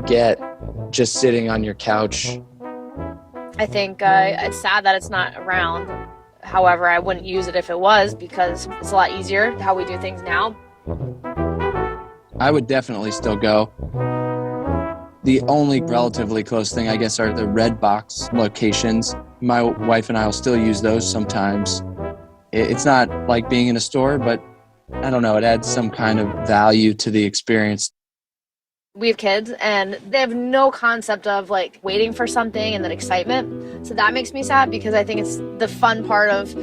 get just sitting on your couch. I think it's sad that it's not around. However, I wouldn't use it if it was, because it's a lot easier how we do things now. I would definitely still go. The only relatively close thing, I guess, are the red box locations. My wife and I will still use those sometimes. It's not like being in a store, but I don't know, it adds some kind of value to the experience. We have kids and they have no concept of like waiting for something and that excitement. So that makes me sad, because I think it's the fun part of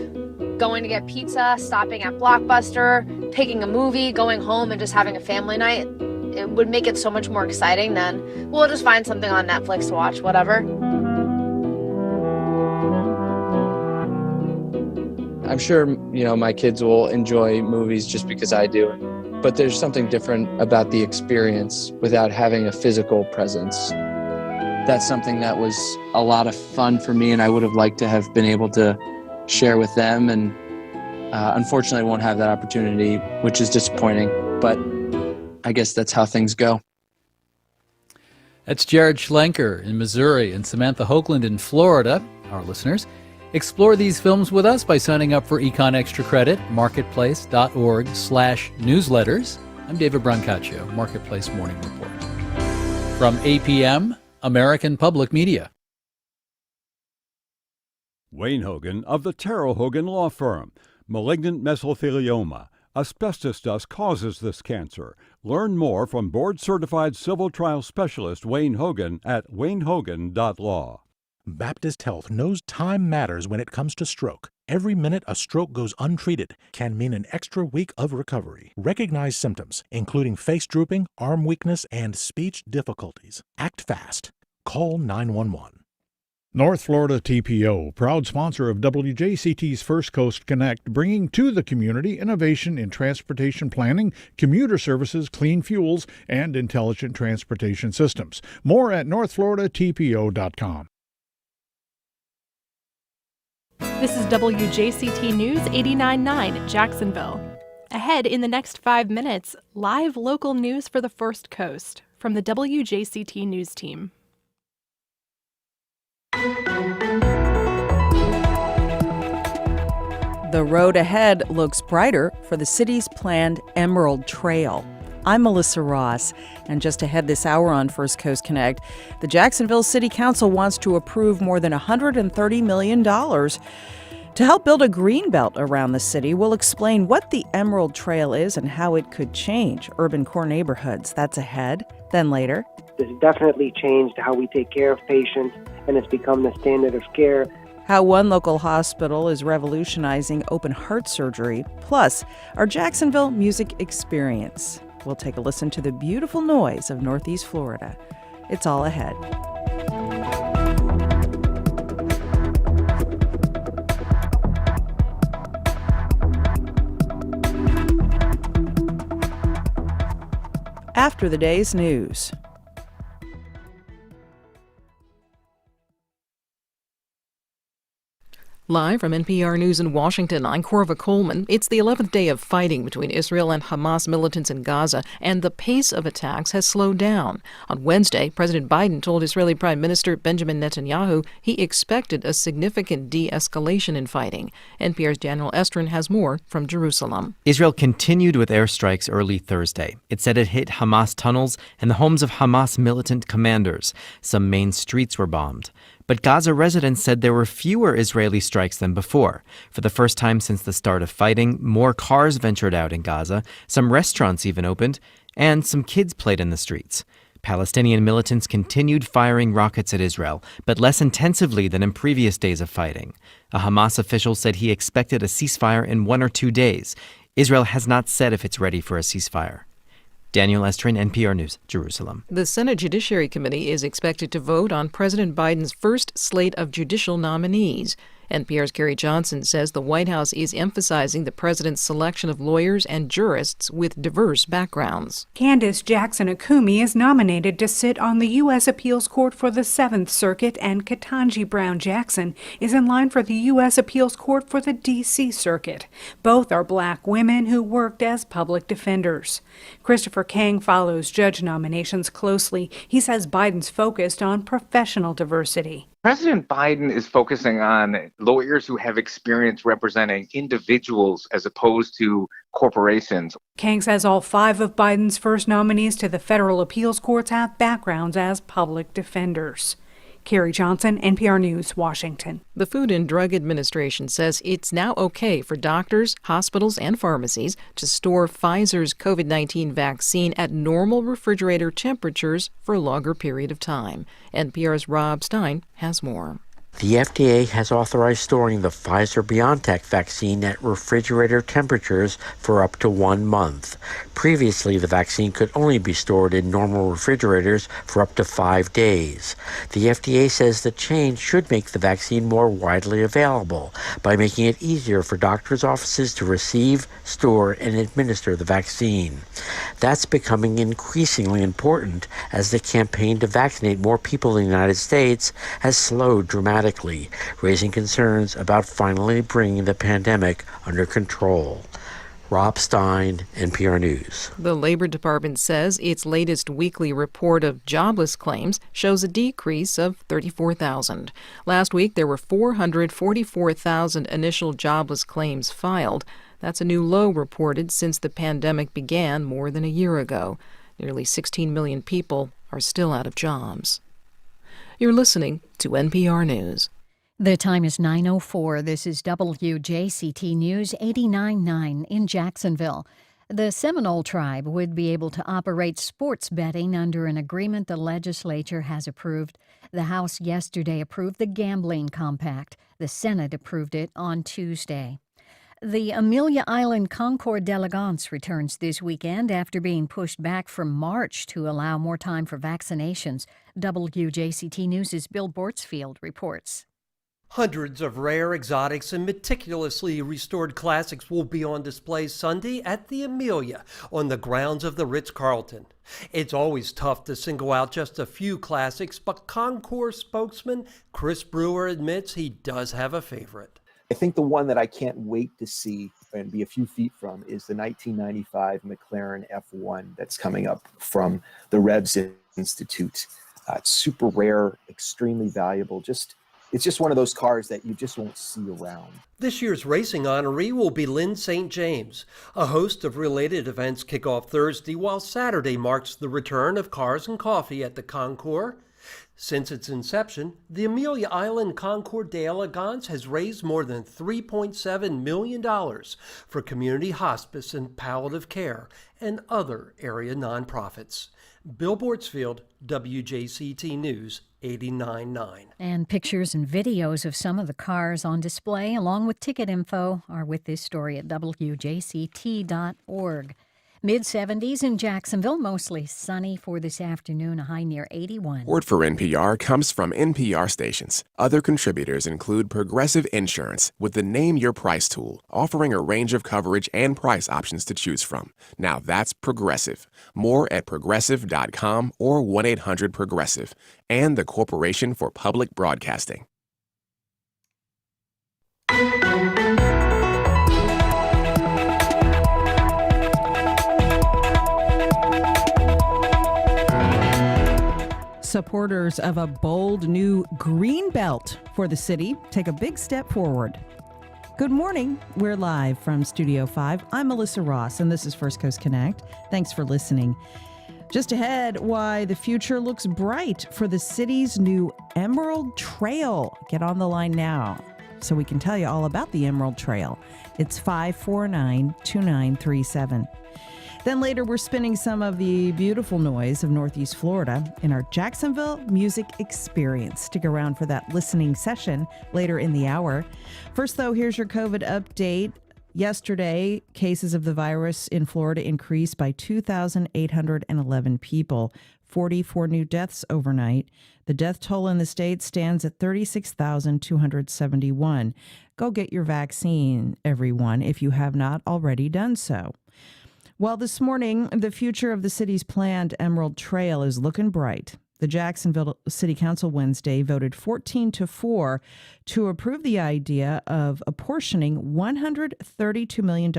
going to get pizza, stopping at Blockbuster, picking a movie, going home and just having a family night. It would make it so much more exciting than we'll just find something on Netflix to watch, whatever. I'm sure, my kids will enjoy movies just because I do. But there's something different about the experience without having a physical presence. That's something that was a lot of fun for me, and I would have liked to have been able to share with them. And unfortunately, I won't have that opportunity, which is disappointing. But I guess that's how things go. That's Jared Schlenker in Missouri and Samantha Hoagland in Florida, our listeners. Explore these films with us by signing up for Econ Extra Credit, marketplace.org/newsletters. I'm David Brancaccio, Marketplace Morning Report. From APM, American Public Media. Wayne Hogan of the Terrell Hogan Law Firm. Malignant mesothelioma. Asbestos dust causes this cancer. Learn more from board-certified civil trial specialist Wayne Hogan at waynehogan.law. Baptist Health knows time matters when it comes to stroke. Every minute a stroke goes untreated can mean an extra week of recovery. Recognize symptoms, including face drooping, arm weakness, and speech difficulties. Act fast. Call 911. North Florida TPO, proud sponsor of WJCT's First Coast Connect, bringing to the community innovation in transportation planning, commuter services, clean fuels, and intelligent transportation systems. More at northfloridatpo.com. This is WJCT News 89.9 Jacksonville. Ahead in the next 5 minutes, live local news for the First Coast from the WJCT News team. The road ahead looks brighter for the city's planned Emerald Trail. I'm Melissa Ross, and just ahead this hour on First Coast Connect, the Jacksonville City Council wants to approve more than $130 million to help build a green belt around the city. We'll explain what the Emerald Trail is and how it could change urban core neighborhoods. That's ahead. Then later. This definitely changed how we take care of patients, and it's become the standard of care. How one local hospital is revolutionizing open heart surgery, plus our Jacksonville music experience. We'll take a listen to the beautiful noise of Northeast Florida. It's all ahead. After the day's news. Live from NPR News in Washington, I'm Corva Coleman. It's the 11th day of fighting between Israel and Hamas militants in Gaza, and the pace of attacks has slowed down. On Wednesday, President Biden told Israeli Prime Minister Benjamin Netanyahu he expected a significant de-escalation in fighting. NPR's Daniel Estrin has more from Jerusalem. Israel continued with airstrikes early Thursday. It said it hit Hamas tunnels and the homes of Hamas militant commanders. Some main streets were bombed. But Gaza residents said there were fewer Israeli strikes than before. For the first time since the start of fighting, more cars ventured out in Gaza, some restaurants even opened, and some kids played in the streets. Palestinian militants continued firing rockets at Israel, but less intensively than in previous days of fighting. A Hamas official said he expected a ceasefire in 1 or 2 days. Israel has not said if it's ready for a ceasefire. Daniel Estrin, NPR News, Jerusalem. The Senate Judiciary Committee is expected to vote on President Biden's first slate of judicial nominees. NPR's Carrie Johnson says the White House is emphasizing the president's selection of lawyers and jurists with diverse backgrounds. Candace Jackson Akumi is nominated to sit on the U.S. Appeals Court for the Seventh Circuit, and Ketanji Brown Jackson is in line for the U.S. Appeals Court for the D.C. Circuit. Both are black women who worked as public defenders. Christopher Kang follows judge nominations closely. He says Biden's focused on professional diversity. President Biden is focusing on lawyers who have experience representing individuals as opposed to corporations. Kang says all 5 of Biden's first nominees to the federal appeals courts have backgrounds as public defenders. Carrie Johnson, NPR News, Washington. The Food and Drug Administration says it's now okay for doctors, hospitals, and pharmacies to store Pfizer's COVID-19 vaccine at normal refrigerator temperatures for a longer period of time. NPR's Rob Stein has more. The FDA has authorized storing the Pfizer-BioNTech vaccine at refrigerator temperatures for up to 1 month. Previously, the vaccine could only be stored in normal refrigerators for up to 5 days. The FDA says the change should make the vaccine more widely available by making it easier for doctors' offices to receive, store, and administer the vaccine. That's becoming increasingly important as the campaign to vaccinate more people in the United States has slowed dramatically, raising concerns about finally bringing the pandemic under control. Rob Stein, NPR News. The Labor Department says its latest weekly report of jobless claims shows a decrease of 34,000. Last week, there were 444,000 initial jobless claims filed. That's a new low reported since the pandemic began more than a year ago. Nearly 16 million people are still out of jobs. You're listening to NPR News. The time is 9:04. This is WJCT News 89.9 in Jacksonville. The Seminole tribe would be able to operate sports betting under an agreement the legislature has approved. The House yesterday approved the gambling compact. The Senate approved it on Tuesday. The Amelia Island Concord d'Elegance returns this weekend after being pushed back from March to allow more time for vaccinations. WJCT News' Bill Bortsfield reports. Hundreds of rare exotics and meticulously restored classics will be on display Sunday at the Amelia on the grounds of the Ritz-Carlton. It's always tough to single out just a few classics, but Concord spokesman Chris Brewer admits he does have a favorite. I think the one that I can't wait to see and be a few feet from is the 1995 McLaren F1 that's coming up from the Revs Institute. It's super rare, extremely valuable. It's just one of those cars that you just won't see around. This year's racing honoree will be Lynn St. James. A host of related events kick off Thursday, while Saturday marks the return of Cars and Coffee at the Concours. Since its inception, the Amelia Island Concord d'Elegance has raised more than $3.7 million for community hospice and palliative care and other area nonprofits. Bill Bortsfield, WJCT News 89.9. And pictures and videos of some of the cars on display, along with ticket info, are with this story at WJCT.org. Mid-70s in Jacksonville, mostly sunny for this afternoon, a high near 81. Word for NPR comes from NPR stations. Other contributors include Progressive Insurance with the Name Your Price tool, offering a range of coverage and price options to choose from. Now that's Progressive. More at progressive.com or 1-800-PROGRESSIVE. And the Corporation for Public Broadcasting. Supporters of a bold new green belt for the city take a big step forward. Good morning. We're live from Studio 5. I'm Melissa Ross, and this is First Coast Connect. Thanks for listening. Just ahead, why the future looks bright for the city's new Emerald Trail. Get on the line now so we can tell you all about the Emerald Trail. It's 549-2937. Then later, we're spinning some of the beautiful noise of Northeast Florida in our Jacksonville Music Experience. Stick around for that listening session later in the hour. First, though, here's your COVID update. Yesterday, cases of the virus in Florida increased by 2,811 people. 44 new deaths overnight. The death toll in the state stands at 36,271. Go get your vaccine, everyone, if you have not already done so. Well, this morning, the future of the city's planned Emerald Trail is looking bright. The Jacksonville City Council Wednesday voted 14-4 to approve the idea of apportioning $132 million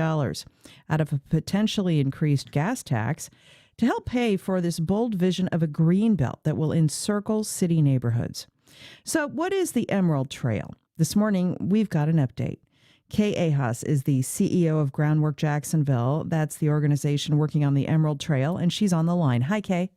out of a potentially increased gas tax to help pay for this bold vision of a green belt that will encircle city neighborhoods. So what is the Emerald Trail? This morning, we've got an update. Kay Ahas is the CEO of Groundwork Jacksonville. That's the organization working on the Emerald Trail, and she's on the line. Hi, Kay.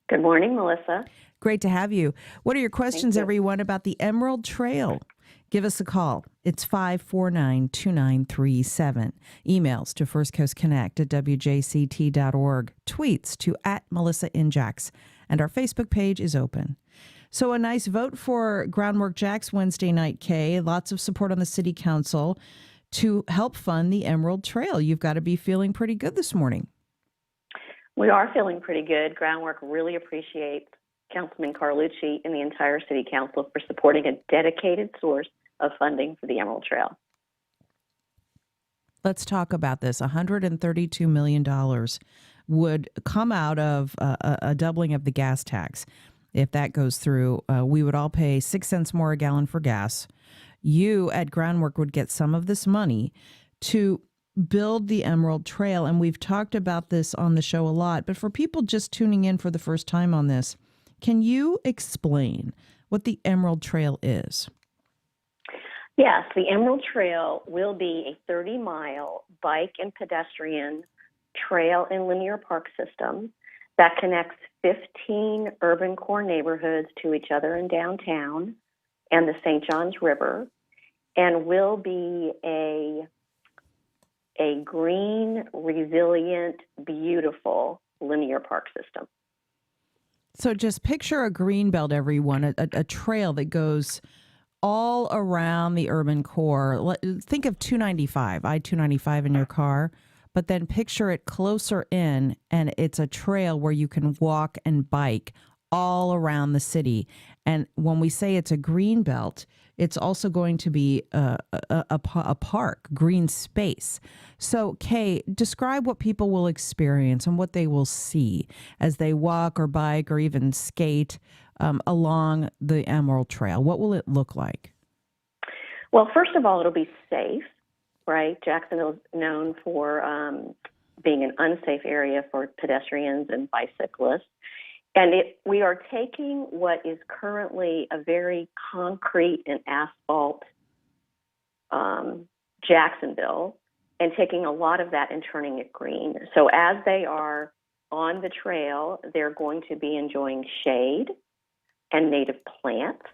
Good morning, Melissa. Great to have you. What are your questions, everyone, about the Emerald Trail? Give us a call. It's 549-2937. Emails to firstcoastconnect@wjct.org. Tweets to @MelissaInJax. And our Facebook page is open. So a nice vote for Groundwork Jax Wednesday night, Kay. Lots of support on the city council to help fund the Emerald Trail. You've got to be feeling pretty good this morning. We are feeling pretty good. Groundwork really appreciates Councilman Carlucci and the entire city council for supporting a dedicated source of funding for the Emerald Trail. Let's talk about this. $132 million would come out of a doubling of the gas tax. If that goes through, we would all pay 6 cents more a gallon for gas. You at Groundwork would get some of this money to build the Emerald Trail. And we've talked about this on the show a lot. But for people just tuning in for the first time on this, can you explain what the Emerald Trail is? Yes, the Emerald Trail will be a 30-mile bike and pedestrian trail and linear park system that connects 15 urban core neighborhoods to each other in downtown and the St. Johns River, and will be a green, resilient, beautiful linear park system. So just picture a green belt, everyone, a trail that goes all around the urban core. Think of 295, I-295 in your car. But then picture it closer in, and it's a trail where you can walk and bike all around the city. And when we say it's a green belt, it's also going to be a park, green space. So, Kay, describe what people will experience and what they will see as they walk or bike or even skate along the Emerald Trail. What will it look like? Well, first of all, it'll be safe. Right, Jacksonville is known for being an unsafe area for pedestrians and bicyclists. And we are taking what is currently a very concrete and asphalt Jacksonville and taking a lot of that and turning it green. So as they are on the trail, they're going to be enjoying shade and native plants.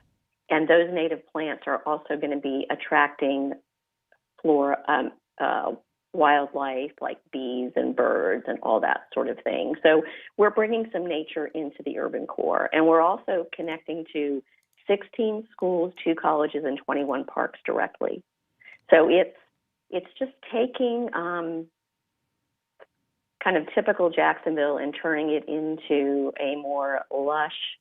And those native plants are also going to be attracting wildlife like bees and birds and all that sort of thing. So we're bringing some nature into the urban core. And we're also connecting to 16 schools, 2 colleges, and 21 parks directly. So it's just taking kind of typical Jacksonville and turning it into a more lush,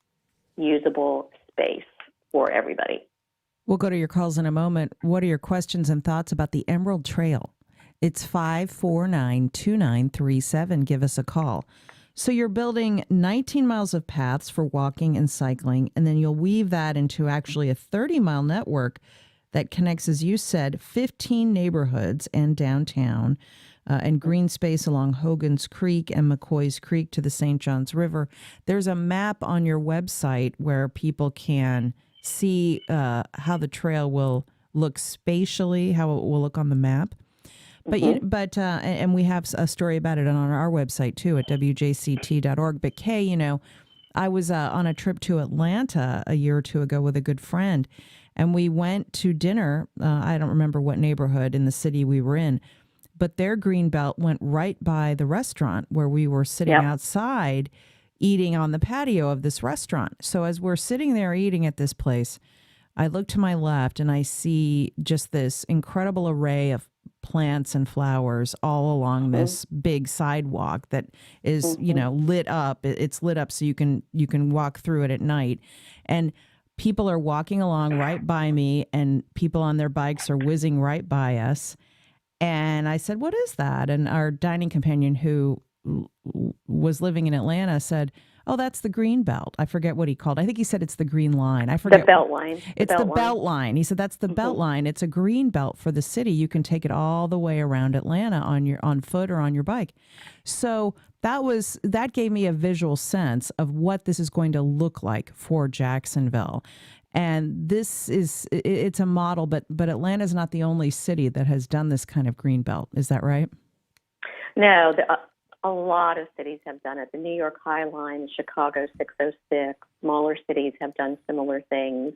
usable space for everybody. We'll go to your calls in a moment. What are your questions and thoughts about the Emerald Trail? It's 549-2937. Give us a call. So you're building 19 miles of paths for walking and cycling, and then you'll weave that into actually a 30-mile network that connects, as you said, 15 neighborhoods and downtown and green space along Hogan's Creek and McCoy's Creek to the St. Johns River. There's a map on your website where people can see how the trail will look spatially, how it will look on the map. But and we have a story about it on our website too at wjct.org. But Kay, I was on a trip to Atlanta a year or two ago with a good friend, and we went to dinner. I don't remember what neighborhood in the city we were in, but their green belt went right by the restaurant where we were sitting outside eating on the patio of this restaurant. So as we're sitting there eating at this place, I look to my left and I see just this incredible array of plants and flowers all along this big sidewalk that is, lit up. It's lit up so you can walk through it at night. And people are walking along right by me, and people on their bikes are whizzing right by us. And I said, "What is that?" And our dining companion, who was living in Atlanta, said, "Oh, that's the green belt." I forget what he called. I think he said it's the green line. I forget. The belt line. It's the belt line. He said that's the belt line. It's a green belt for the city. You can take it all the way around Atlanta on foot or on your bike. So that gave me a visual sense of what this is going to look like for Jacksonville. And it's a model, but Atlanta's not the only city that has done this kind of green belt. Is that right? No, a lot of cities have done it. The New York High Line, Chicago 606, smaller cities have done similar things.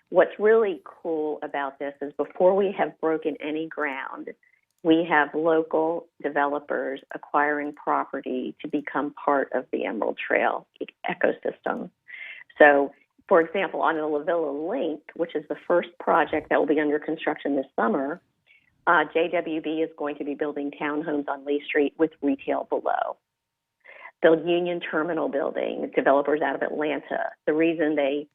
What's really cool about this is before we have broken any ground, we have local developers acquiring property to become part of the Emerald Trail ecosystem. So, for example, on the La Villa Link, which is the first project that will be under construction this summer, JWB is going to be building townhomes on Lee Street with retail below. The Union Terminal building, developers out of Atlanta, the reason the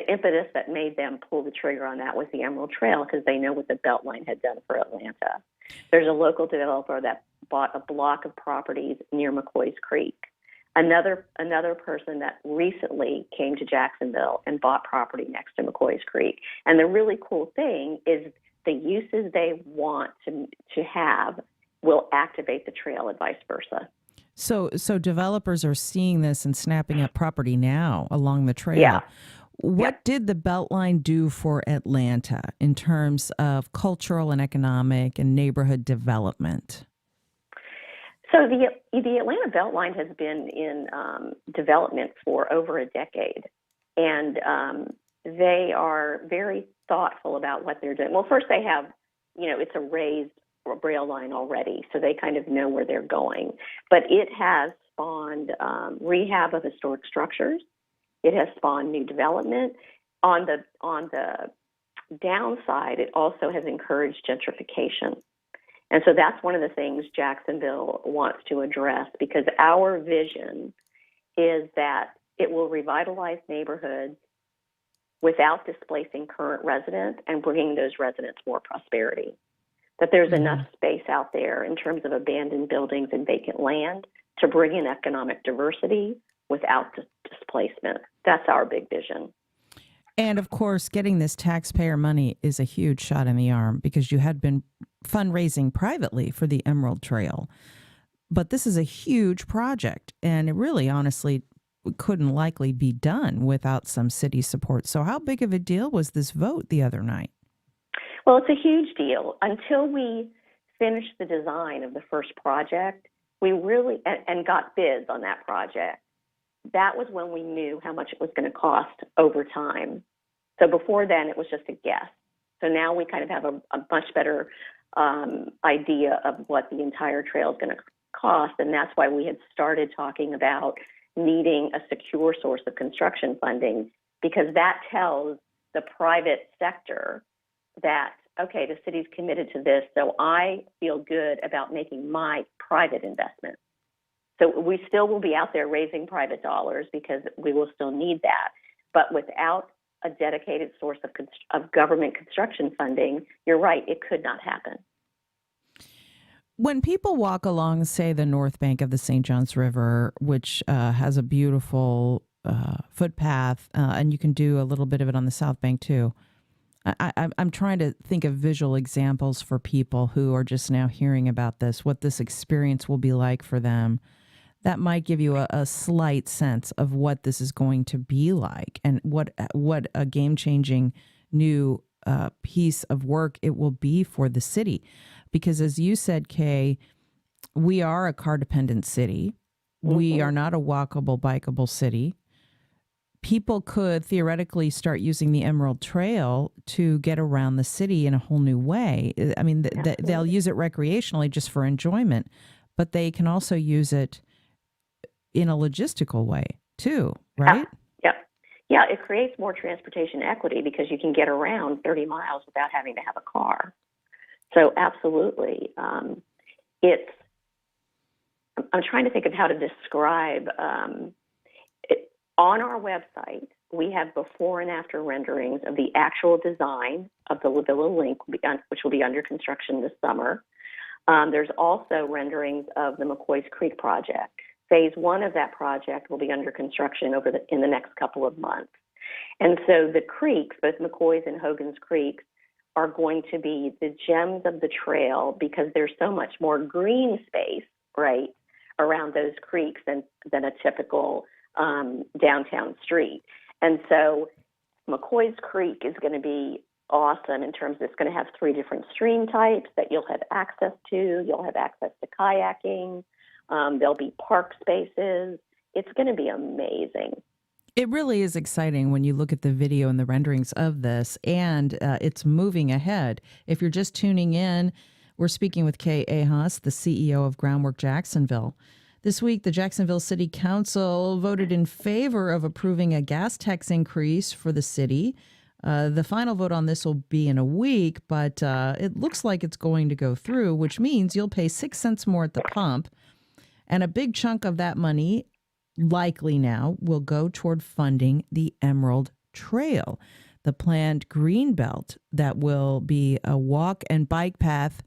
impetus that made them pull the trigger on that was the Emerald Trail, because they know what the Beltline had done for Atlanta. There's a local developer that bought a block of properties near McCoy's Creek. Another person that recently came to Jacksonville and bought property next to McCoy's Creek. And the really cool thing is the uses they want to have will activate the trail and vice versa. So developers are seeing this and snapping up property now along the trail. Yeah. What did the Beltline do for Atlanta in terms of cultural and economic and neighborhood development? So the Atlanta Beltline has been in development for over a decade, and they are very thoughtful about what they're doing. Well, first they have, it's a raised rail line already, so they kind of know where they're going. But it has spawned rehab of historic structures. It has spawned new development. On the downside, it also has encouraged gentrification. And so that's one of the things Jacksonville wants to address, because our vision is that it will revitalize neighborhoods without displacing current residents and bringing those residents more prosperity. That there's enough space out there in terms of abandoned buildings and vacant land to bring in economic diversity without displacement. That's our big vision. And of course, getting this taxpayer money is a huge shot in the arm, because you had been fundraising privately for the Emerald Trail. But this is a huge project, and it really, honestly, couldn't likely be done without some city support. So how big of a deal was this vote the other night? Well, it's a huge deal. Until we finished the design of the first project, we really, and got bids on that project, that was when we knew how much it was going to cost over time. So before then, it was just a guess. So now we kind of have a much better idea of what the entire trail is going to cost. And that's why we had started talking about needing a secure source of construction funding, because that tells the private sector that, okay, the city's committed to this, so I feel good about making my private investment. So we still will be out there raising private dollars, because we will still need that. But without a dedicated source of government construction funding, you're right, it could not happen. When people walk along, say, the north bank of the St. Johns River, which has a beautiful footpath, and you can do a little bit of it on the south bank too, I'm trying to think of visual examples for people who are just now hearing about this, what this experience will be like for them. That might give you a slight sense of what this is going to be like, and what a game-changing new piece of work it will be for the city. Because as you said, Kay, we are a car-dependent city. Mm-hmm. We are not a walkable, bikeable city. People could theoretically start using the Emerald Trail to get around the city in a whole new way. I mean, they'll use it recreationally just for enjoyment, but they can also use it in a logistical way too, right? Yeah, it creates more transportation equity, because you can get around 30 miles without having to have a car. So absolutely. I'm trying to think of how to describe it. On our website, we have before and after renderings of the actual design of the La Villa Link, which will be under construction this summer. There's also renderings of the McCoys Creek project. Phase 1 of that project will be under construction in the next couple of months. And so the creeks, both McCoys and Hogan's Creeks, are going to be the gems of the trail because there's so much more green space, right, around those creeks than a typical downtown street. And so McCoys Creek is going to be awesome in terms of it's going to have 3 different stream types that you'll have access to. You'll have access to kayaking. There'll be park spaces. It's going to be amazing. It really is exciting when you look at the video and the renderings of this, and it's moving ahead. If you're just tuning in, we're speaking with Kay Ahas, the CEO of Groundwork Jacksonville. This week, the Jacksonville City Council voted in favor of approving a gas tax increase for the city. The final vote on this will be in a week, but it looks like it's going to go through, which means you'll pay 6 cents more at the pump. And a big chunk of that money, likely now, will go toward funding the Emerald Trail, the planned green belt that will be a walk and bike path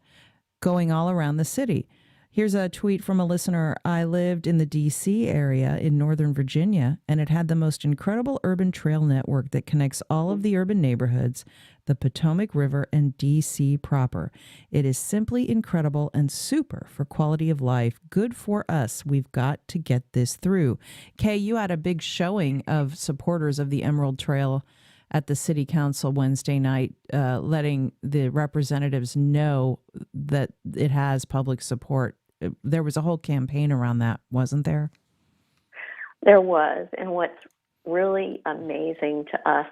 going all around the city. Here's a tweet from a listener. I lived in the D.C. area in Northern Virginia, and it had the most incredible urban trail network that connects all of the urban neighborhoods, the Potomac River, and D.C. proper. It is simply incredible and super for quality of life. Good for us. We've got to get this through. Kay, you had a big showing of supporters of the Emerald Trail at the City Council Wednesday night, letting the representatives know that it has public support. There was a whole campaign around that, wasn't there? There was. And what's really amazing to us,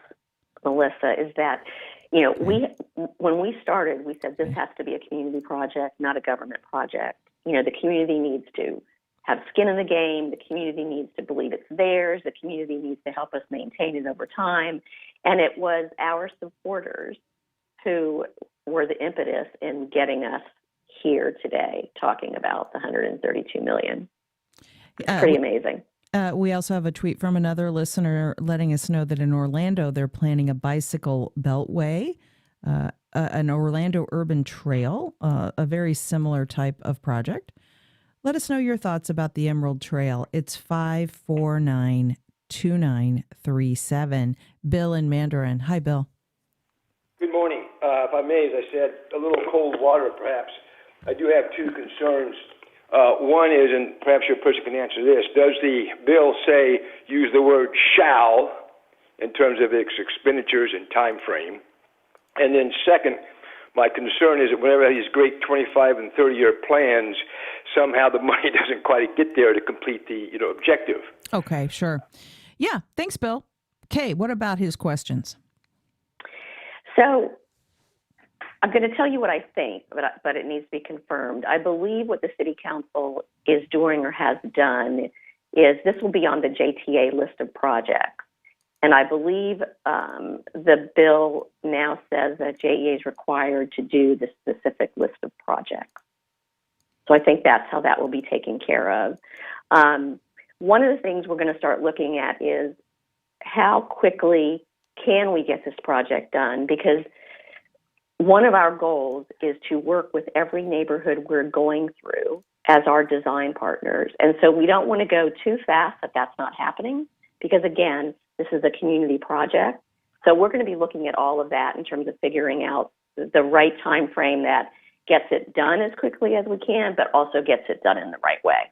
Melissa, is that, when we started, we said this has to be a community project, not a government project. The community needs to have skin in the game. The community needs to believe it's theirs. The community needs to help us maintain it over time. And it was our supporters who were the impetus in getting us here today talking about the $132 million. It's pretty amazing. We also have a tweet from another listener letting us know that in Orlando, they're planning a bicycle beltway, an Orlando urban trail, a very similar type of project. Let us know your thoughts about the Emerald Trail. It's 549-2937. Bill in Mandarin. Hi, Bill. Good morning. If I may, as I said, a little cold water perhaps. I do have 2 concerns. One is, and perhaps your person can answer this, does the bill say use the word shall in terms of its expenditures and time frame? And then second, my concern is that whenever these great 25 and 30-year plans, somehow the money doesn't quite get there to complete the objective. Okay, sure. Yeah, thanks, Bill. Kay, what about his questions? So I'm going to tell you what I think, but it needs to be confirmed. I believe what the City Council is doing or has done is this will be on the JTA list of projects. And I believe the bill now says that JEA is required to do the specific list of projects. So I think that's how that will be taken care of. One of the things we're going to start looking at is how quickly can we get this project done? Because one of our goals is to work with every neighborhood we're going through as our design partners. And so we don't want to go too fast that that's not happening because, again, this is a community project. So we're going to be looking at all of that in terms of figuring out the right time frame that gets it done as quickly as we can, but also gets it done in the right way.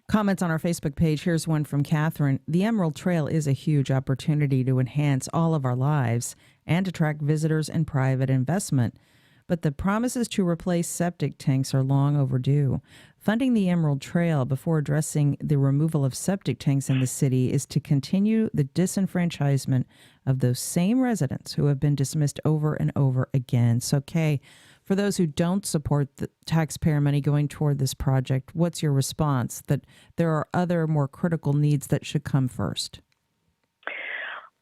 Comments on our Facebook page. Here's one from Catherine. The Emerald Trail is a huge opportunity to enhance all of our lives and attract visitors and private investment. But the promises to replace septic tanks are long overdue. Funding the Emerald Trail before addressing the removal of septic tanks in the city is to continue the disenfranchisement of those same residents who have been dismissed over and over again. So, Kay, for those who don't support the taxpayer money going toward this project, what's your response that there are other more critical needs that should come first?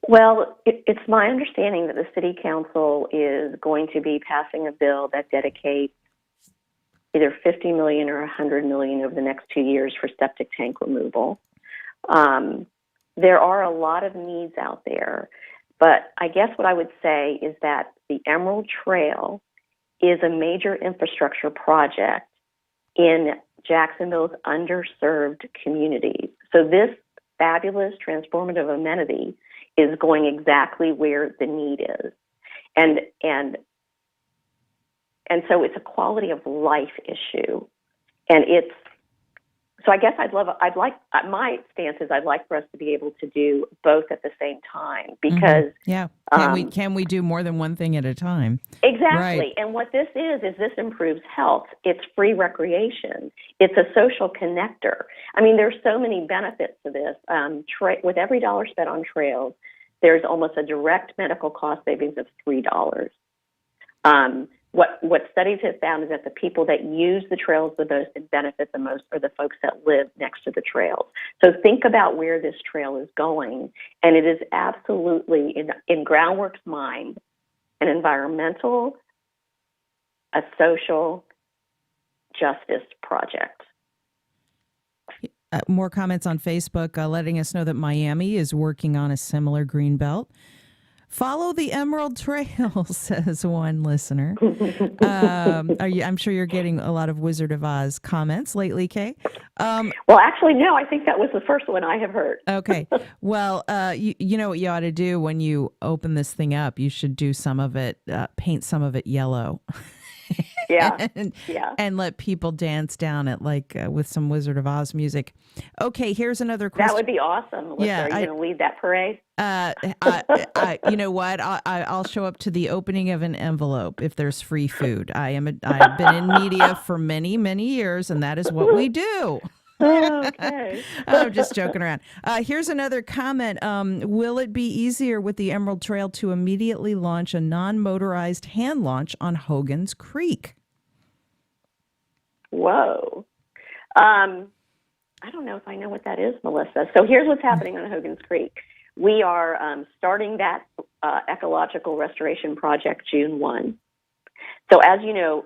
Well, it's my understanding that the City Council is going to be passing a bill that dedicates either $50 million or $100 million over the next 2 years for septic tank removal. There are a lot of needs out there, but I guess what I would say is that the Emerald Trail is a major infrastructure project in Jacksonville's underserved communities. So this fabulous transformative amenity is going exactly where the need is. And so it's a quality of life issue. And so I guess my stance is I'd like for us to be able to do both at the same time, because Yeah. Can we do more than one thing at a time? exactly. Right. And what this is this improves health. It's free recreation. It's a social connector. I mean, there's so many benefits to this. With every dollar spent on trails, there's almost a direct medical cost savings of $3. What studies have found is that the people that use the trails the most and benefit the most are the folks that live next to the trails. So think about where this trail is going, and it is absolutely, in Groundwork's mind, an environmental, a social justice project. More comments on Facebook letting us know that Miami is working on a similar green belt. Follow the Emerald Trail, says one listener. I'm sure you're getting a lot of Wizard of Oz comments lately, Kay. Well, actually, no, I think that was the first one I have heard. Okay. Well, you know what you ought to do when you open this thing up? You should do some of it, paint some of it yellow. Yeah. And let people dance down it with some Wizard of Oz music. Okay, here's another question. That would be awesome. Melissa, Yeah, are you going to lead that parade? You know what? I'll show up to the opening of an envelope if there's free food. I've been in media for many, many years, and that is what we do. Okay. I'm just joking around. Here's another comment. Will it be easier with the Emerald Trail to immediately launch a non-motorized hand launch on Hogan's Creek? Whoa. I don't know if I know what that is, Melissa. So here's what's happening on Hogan's Creek. We are starting that ecological restoration project June 1. So as you know,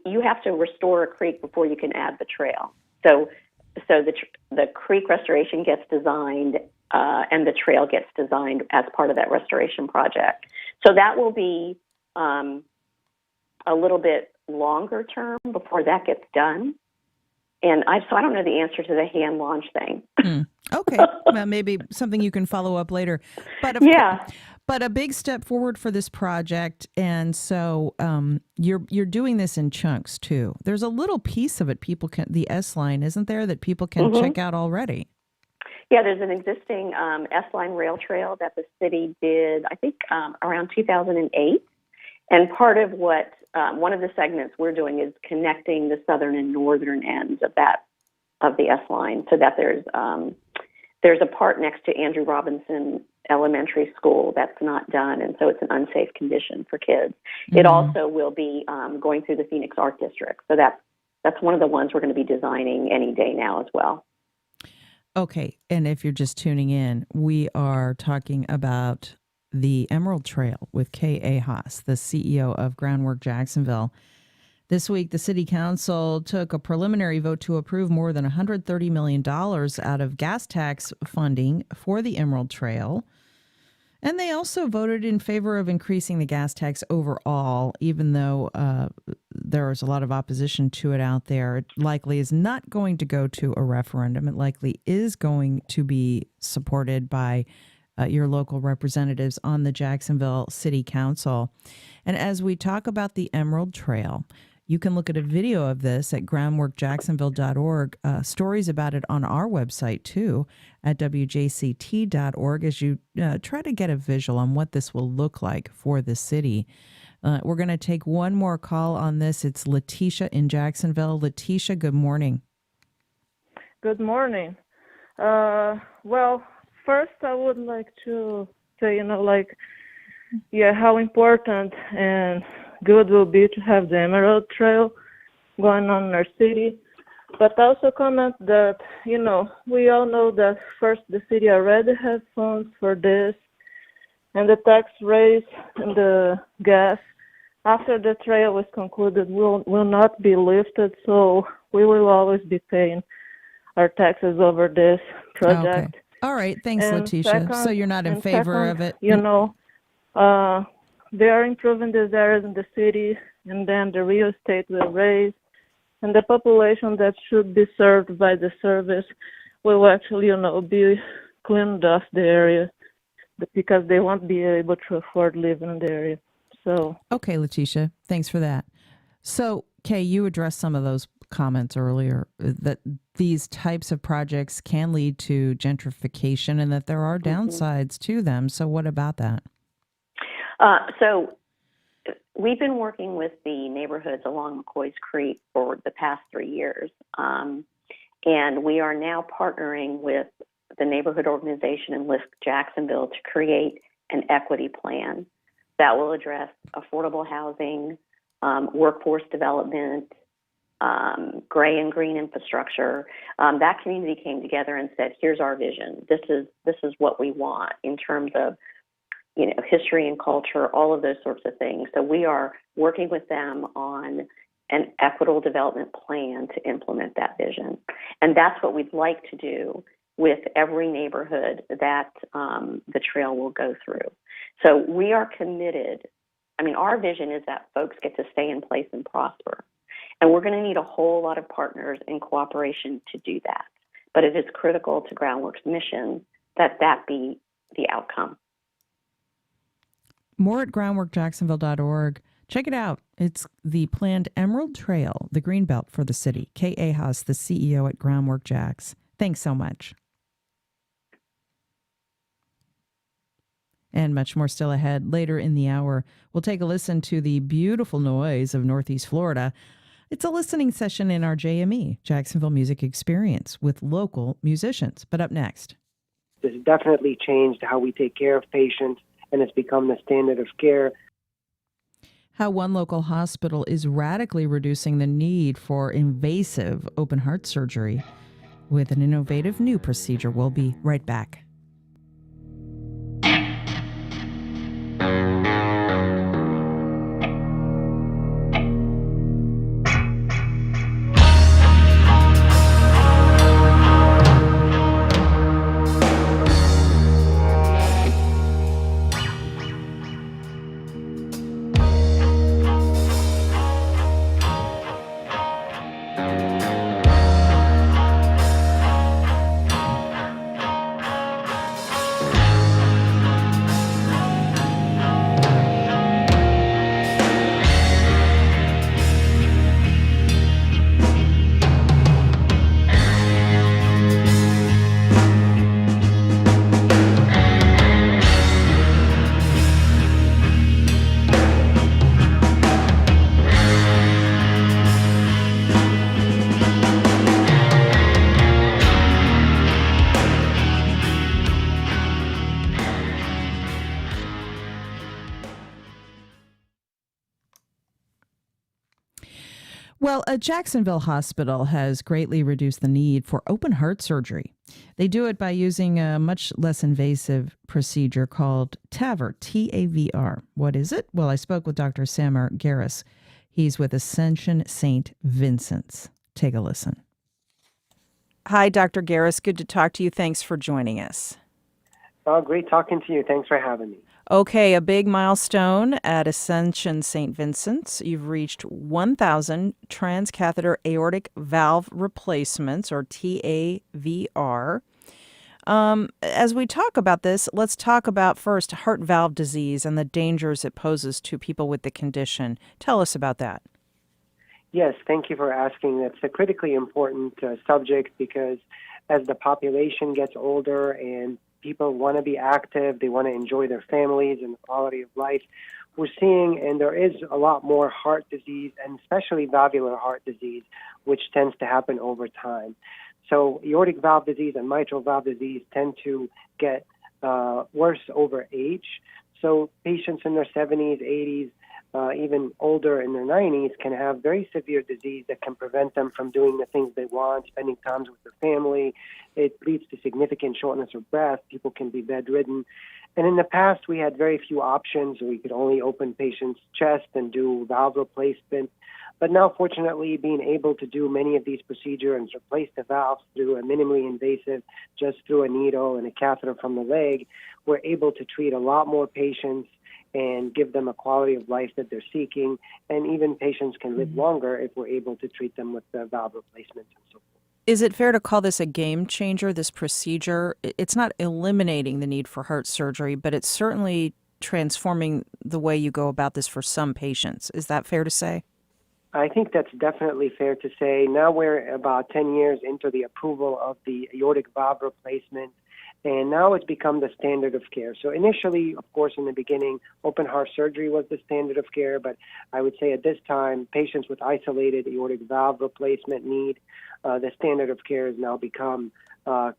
you have to restore a creek before you can add the trail. So the creek restoration gets designed and the trail gets designed as part of that restoration project. So that will be a little bit longer term before that gets done. And I don't know the answer to the hand launch thing. Okay, well, maybe something you can follow up later. But but a big step forward for this project, and so you're doing this in chunks too. There's a little piece of it the S-Line, isn't there, that people can check out already? Yeah, there's an existing S-Line rail trail that the city did, I think, around 2008. And part of what one of the segments we're doing is connecting the southern and northern ends of the S-Line, so that there's a part next to Andrew Robinson Elementary School that's not done, and so it's an unsafe condition for kids. Mm-hmm. It also will be going through the Phoenix Art District, so that's one of the ones we're going to be designing any day now as well. Okay, and if you're just tuning in, we are talking about the Emerald Trail with Kay Ahas, the CEO of Groundwork Jacksonville. This week, the City Council took a preliminary vote to approve more than $130 million out of gas tax funding for the Emerald Trail. And they also voted in favor of increasing the gas tax overall, even though there is a lot of opposition to it out there. It likely is not going to go to a referendum. It likely is going to be supported by your local representatives on the Jacksonville City Council. And as we talk about the Emerald Trail, you can look at a video of this at groundworkjacksonville.org. Stories about it on our website, too, at wjct.org, as you try to get a visual on what this will look like for the city. We're going to take one more call on this. It's Letitia in Jacksonville. Letitia, good morning. Good morning. Well, first I would like to say, how important and good will be to have the Emerald Trail going on in our city. But also comment that, we all know that first the city already has funds for this, and the tax raise and the gas after the trail is concluded will not be lifted, so we will always be paying our taxes over this project. Okay. All right. Thanks, And Letitia. second- So you're not in and favor second, of it? You know, they are improving these areas in the city, and then the real estate will raise, and the population that should be served by the service will actually, be cleaned off the area because they won't be able to afford living in the area. So Okay, Letitia. Thanks for that. So, Kay, you addressed some of those comments earlier that these types of projects can lead to gentrification and that there are downsides to them. So what about that? So we've been working with the neighborhoods along McCoy's Creek for the past 3 years. And we are now partnering with the neighborhood organization in Lift Jacksonville to create an equity plan that will address affordable housing, workforce development, gray and green infrastructure. That community came together and said, here's our vision. This is what we want in terms of history and culture, all of those sorts of things. So we are working with them on an equitable development plan to implement that vision. And that's what we'd like to do with every neighborhood that the trail will go through. So we are committed. Our vision is that folks get to stay in place and prosper. And we're going to need a whole lot of partners in cooperation to do that. But it is critical to Groundwork's mission that be the outcome. More at groundworkjacksonville.org. Check it out. It's the planned Emerald Trail, the greenbelt for the city. Kay Ahas, the CEO at Groundwork Jacks. Thanks so much. And much more still ahead. Later in the hour, we'll take a listen to the beautiful noise of Northeast Florida. It's a listening session in our JME, Jacksonville Music Experience, with local musicians. But up next. This has definitely changed how we take care of patients, and it's become the standard of care. How one local hospital is radically reducing the need for invasive open heart surgery with an innovative new procedure. We'll be right back. Well, a Jacksonville hospital has greatly reduced the need for open heart surgery. They do it by using a much less invasive procedure called TAVR, T-A-V-R. What is it? Well, I spoke with Dr. Samar Garis. He's with Ascension St. Vincent's. Take a listen. Hi, Dr. Garis. Good to talk to you. Thanks for joining us. Oh, great talking to you. Thanks for having me. Okay, a big milestone at Ascension St. Vincent's. You've reached 1,000 transcatheter aortic valve replacements, or TAVR. As we talk about this, let's talk about first heart valve disease and the dangers it poses to people with the condition. Tell us about that. Yes, thank you for asking. That's a critically important subject because as the population gets older and people want to be active, they want to enjoy their families and the quality of life, we're seeing, and there is a lot more heart disease, and especially valvular heart disease, which tends to happen over time. So aortic valve disease and mitral valve disease tend to get worse over age. So patients in their 70s, 80s even older in their 90s, can have very severe disease that can prevent them from doing the things they want, spending time with their family. It leads to significant shortness of breath. People can be bedridden. And in the past, we had very few options. We could only open patients' chest and do valve replacement. But now, fortunately, being able to do many of these procedures and replace the valves through a minimally invasive, just through a needle and a catheter from the leg, we're able to treat a lot more patients and give them a quality of life that they're seeking. And even patients can live longer if we're able to treat them with the valve replacements and so forth. Is it fair to call this a game changer, this procedure? It's not eliminating the need for heart surgery, but it's certainly transforming the way you go about this for some patients. Is that fair to say? I think that's definitely fair to say. Now we're about 10 years into the approval of the aortic valve replacement, and now it's become the standard of care. So initially, of course, in the beginning, open heart surgery was the standard of care, but I would say at this time, patients with isolated aortic valve replacement need. The standard of care has now become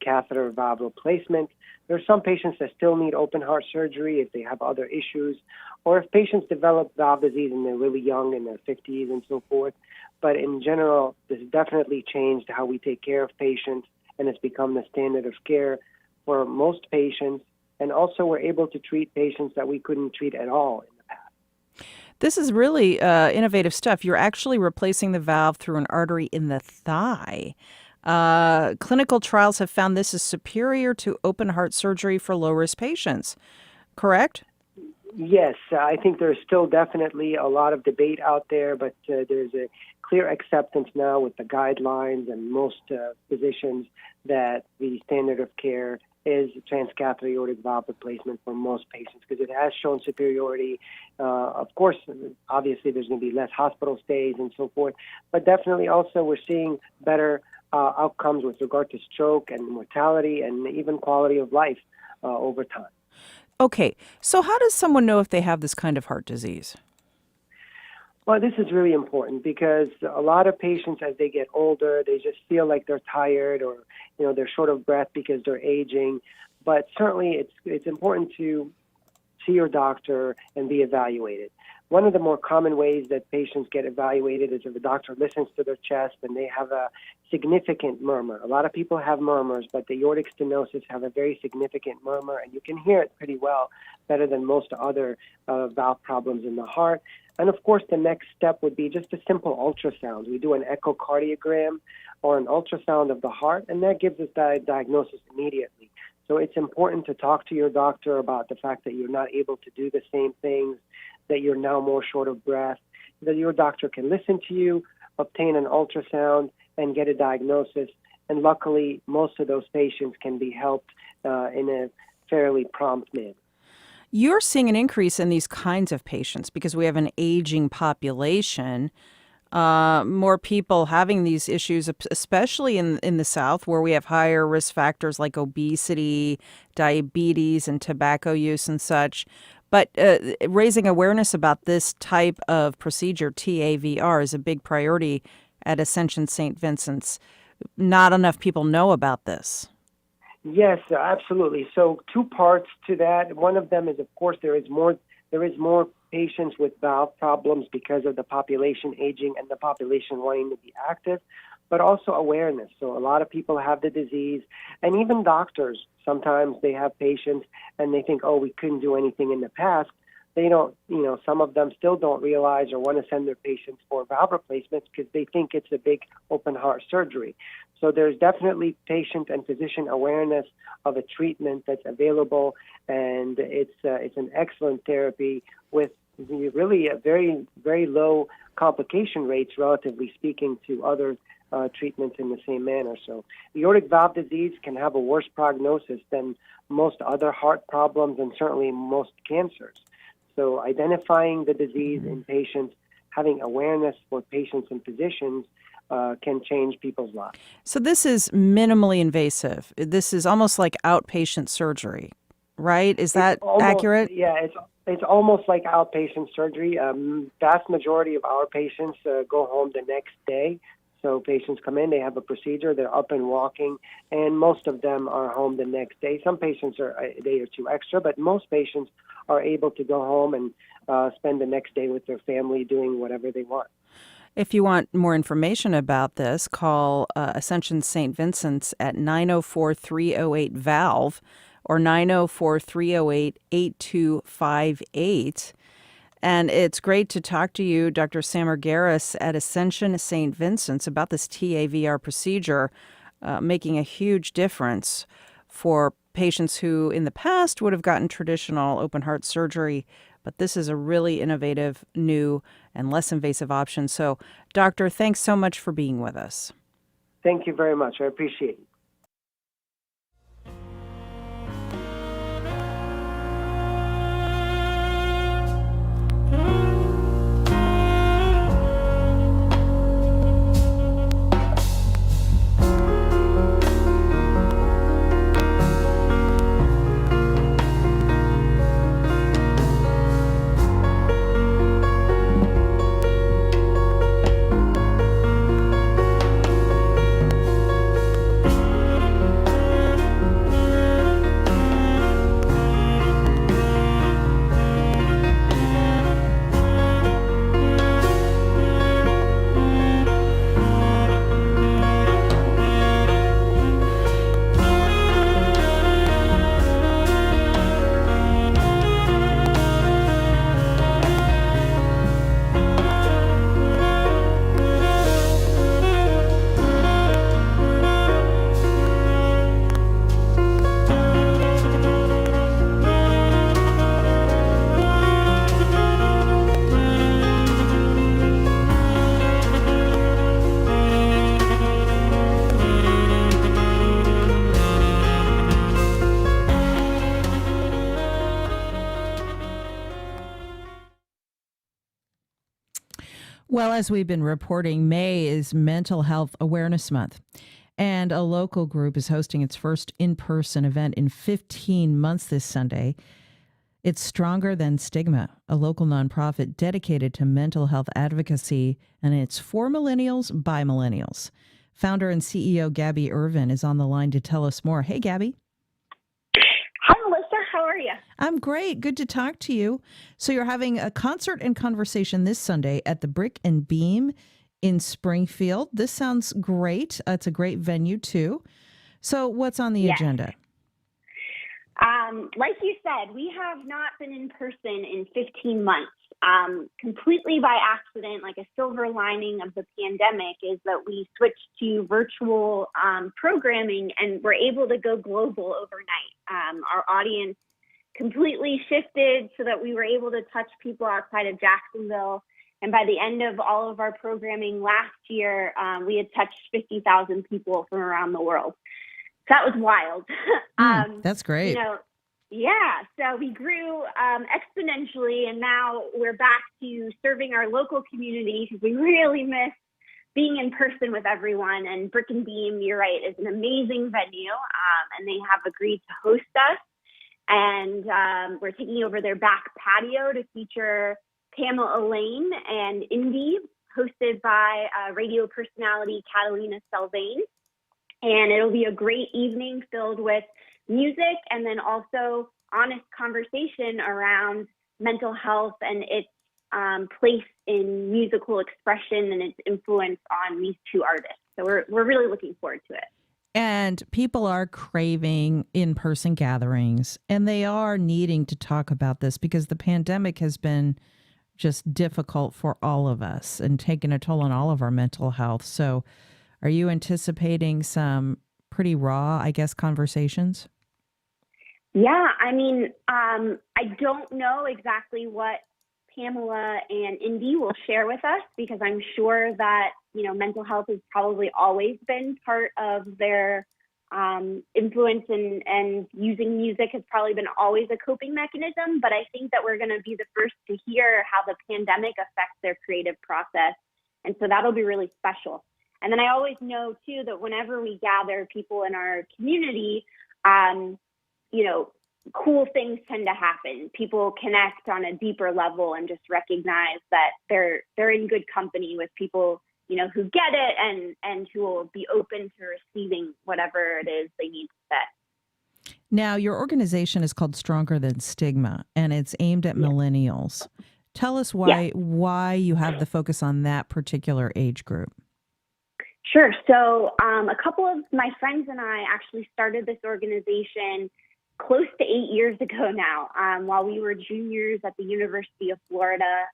catheter valve replacement. There are some patients that still need open heart surgery if they have other issues, or if patients develop valve disease and they're really young, in their 50s and so forth. But in general, this has definitely changed how we take care of patients, and it's become the standard of care for most patients. And also, we're able to treat patients that we couldn't treat at all in the past. This is really innovative stuff. You're actually replacing the valve through an artery in the thigh. Clinical trials have found this is superior to open heart surgery for low-risk patients, correct? Yes, I think there's still definitely a lot of debate out there, but there's a clear acceptance now with the guidelines and most physicians that the standard of care is transcatheter aortic valve replacement for most patients because it has shown superiority. Of course, obviously there's going to be less hospital stays and so forth, but definitely also we're seeing better outcomes with regard to stroke and mortality and even quality of life over time. Okay, so how does someone know if they have this kind of heart disease? Well, this is really important because a lot of patients, as they get older, they just feel like they're tired or, they're short of breath because they're aging. But certainly it's important to see your doctor and be evaluated. One of the more common ways that patients get evaluated is if a doctor listens to their chest and they have a significant murmur. A lot of people have murmurs, but the aortic stenosis have a very significant murmur, and you can hear it pretty well, better than most other valve problems in the heart. And of course, the next step would be just a simple ultrasound. We do an echocardiogram or an ultrasound of the heart, and that gives us the diagnosis immediately. So it's important to talk to your doctor about the fact that you're not able to do the same things, that you're now more short of breath, that your doctor can listen to you, obtain an ultrasound, and get a diagnosis. And luckily, most of those patients can be helped in a fairly prompt manner. You're seeing an increase in these kinds of patients because we have an aging population, more people having these issues, especially in the South, where we have higher risk factors like obesity, diabetes, and tobacco use and such. But raising awareness about this type of procedure, TAVR, is a big priority at Ascension St. Vincent's. Not enough people know about this. Yes, absolutely. So two parts to that. One of them is, of course, there is more patients with valve problems because of the population aging and the population wanting to be active, but also awareness. So a lot of people have the disease, and even doctors, sometimes they have patients and they think, oh, we couldn't do anything in the past. They don't, some of them still don't realize or want to send their patients for valve replacements because they think it's a big open heart surgery. So there's definitely patient and physician awareness of a treatment that's available, and it's an excellent therapy with really a very, very low complication rates, relatively speaking, to other treatments in the same manner. So aortic valve disease can have a worse prognosis than most other heart problems and certainly most cancers. So identifying the disease in patients, having awareness for patients and physicians can change people's lives. So this is minimally invasive. This is almost like outpatient surgery, right? Is that accurate? Yeah, it's almost like outpatient surgery. Vast majority of our patients go home the next day. So patients come in, they have a procedure, they're up and walking, and most of them are home the next day. Some patients are a day or two extra, but most patients are able to go home and spend the next day with their family doing whatever they want. If you want more information about this, call Ascension St. Vincent's at 904-308-VALVE or 904-308-8258. And it's great to talk to you, Dr. Samer Garis at Ascension St. Vincent's, about this TAVR procedure, making a huge difference for patients who in the past would have gotten traditional open heart surgery. But this is a really innovative, new, and less invasive option. So, Doctor, thanks so much for being with us. Thank you very much. I appreciate it. Well, as we've been reporting, May is Mental Health Awareness Month, and a local group is hosting its first in-person event in 15 months this Sunday. It's Stronger Than Stigma, a local nonprofit dedicated to mental health advocacy, and it's for millennials by millennials. Founder and CEO Gabby Irvin is on the line to tell us more. Hey, Gabby. Hi, Melissa. How are you? I'm great. Good to talk to you. So you're having a concert and conversation this Sunday at the Brick and Beam in Springfield. This sounds great. It's a great venue, too. So what's on the agenda? Like you said, we have not been in person in 15 months. Completely by accident, like a silver lining of the pandemic is that we switched to virtual programming and were able to go global overnight. Our audience completely shifted so that we were able to touch people outside of Jacksonville. And by the end of all of our programming last year, we had touched 50,000 people from around the world. So that was wild. That's great. Yeah, so we grew exponentially, and now we're back to serving our local community because we really miss being in person with everyone. And Brick and Beam, you're right, is an amazing venue, and they have agreed to host us. And we're taking over their back patio to feature Pamela Lane and Indie, hosted by radio personality Catalina Selvane. And it'll be a great evening filled with music and then also honest conversation around mental health and its place in musical expression and its influence on these two artists. So we're really looking forward to it. And people are craving in-person gatherings, and they are needing to talk about this because the pandemic has been just difficult for all of us and taken a toll on all of our mental health. So are you anticipating some pretty raw, I guess, conversations? Yeah, I mean, I don't know exactly what Pamela and Indy will share with us because I'm sure that, mental health has probably always been part of their influence and using music has probably been always a coping mechanism. But I think that we're going to be the first to hear how the pandemic affects their creative process. And so that'll be really special. And then I always know, too, that whenever we gather people in our community, cool things tend to happen. People connect on a deeper level and just recognize that they're in good company with people who get it and who will be open to receiving whatever it is they need to say. Now, your organization is called Stronger Than Stigma, and it's aimed at millennials. Tell us why you have the focus on that particular age group. Sure. So a couple of my friends and I actually started this organization close to 8 years ago now, while we were juniors at the University of Florida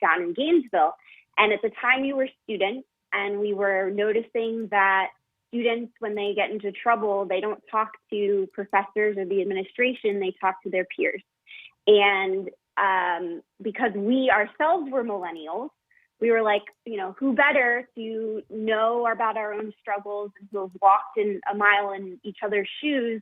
down in Gainesville. And at the time we were students, and we were noticing that students, when they get into trouble, they don't talk to professors or the administration, they talk to their peers. And because we ourselves were millennials, we were like, who better to know about our own struggles and who have walked in a mile in each other's shoes,